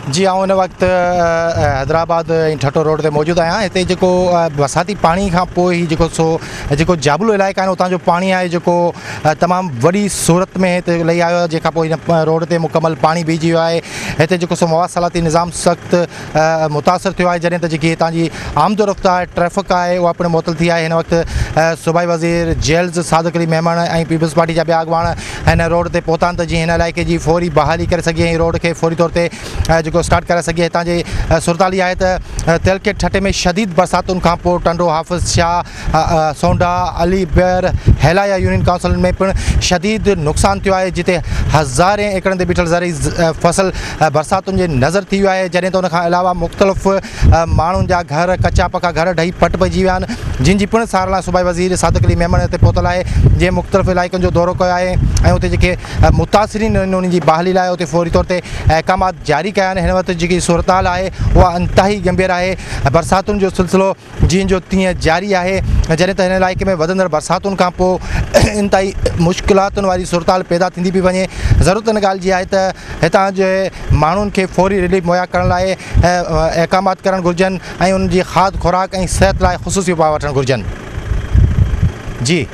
जी आउं हिन वक़्तु हैदराबाद ठट्टो रोड ते मौजूदु आहियां। हिते जेको बरसाती पाणी खां पोइ ही जेको जाबलू इलाइक़ा आहिनि उतां जो पाणी आहे जेको तमामु वॾी सूरत में हिते लही आयो आहे, जंहिंखां पोइ हिन रोड ते मुकमल पाणी बीहजी वियो आहे। हिते जेको मवासलाती निज़ाम सख़्तु मुतासिर थियो आहे, जॾहिं त जेकी हितां जी आमदो रफ़्त आहे, ट्रैफ़िक आहे, उहा पिणु मुअतल थी आहे। हिन वक़्तु सूबाई वज़ीर जेल्स सादिक़ अली मेमण ऐं पीपल्स पार्टी जा ॿिया अॻवान हिन रोड ते पहुता आहिनि त जीअं हिन इलाइक़े जी फौरी बहाली करे सघे ऐं रोड खे फौरी तौर ते जेको स्टार्ट करे सघे। हितां जी सूरत आहे त तेलके ठटे में शदीद बरसातुनि खां पोइ टंडो, हाफ़िज़ शाह, सोंडा, अली बेर, हेलाया यूनियन काउंसिल में पिणु शदीद नुक़सानु थियो आहे, जिते हज़ारे एकड़नि ते बीठल ज़रई फसल बरसातुनि जे नज़र थी वियो आहे। जॾहिं त उनखां अलावा मुख़्तलिफ़ माण्हुनि जा घर, कचा पका घर ढही पट पइजी विया आहिनि, जिन जी पिणु साराह सूबाई वज़ीर सादिक़ अली मेमण हिते पहुतल आहे, जंहिं मुख़्तलिफ़ इलाइक़नि जो दौरो कयो आहे ऐं उते जेके मुतासिरीन आहिनि उन्हनि जी बहाली लाइ उते फौरी तौर ते अहकामात जारी कया आहिनि। हिन वक़्तु जेकी सूरत हाल आहे उहा इंतिहाई गंभीर आहे। बरसातुनि जो सिलसिलो जीअं जो तीअं जारी आहे, जॾहिं त हिन इलाइक़े में वधंदड़ बरसातुनि खां पोइ इंतिहाई मुश्किलातुनि वारी सूरत हाल पैदा थींदी पई वञे। ज़रूरत हिन ॻाल्हि जी आहे त हितां जे माण्हुनि खे फौरी रिलीफ मुहैया करण लाइ अहकामात करणु घुरिजनि ऐं उन्हनि जी खाद खुराक ऐं सिहत लाइ ख़ुसूसी उपाउ वठणु घुरिजनि। जी।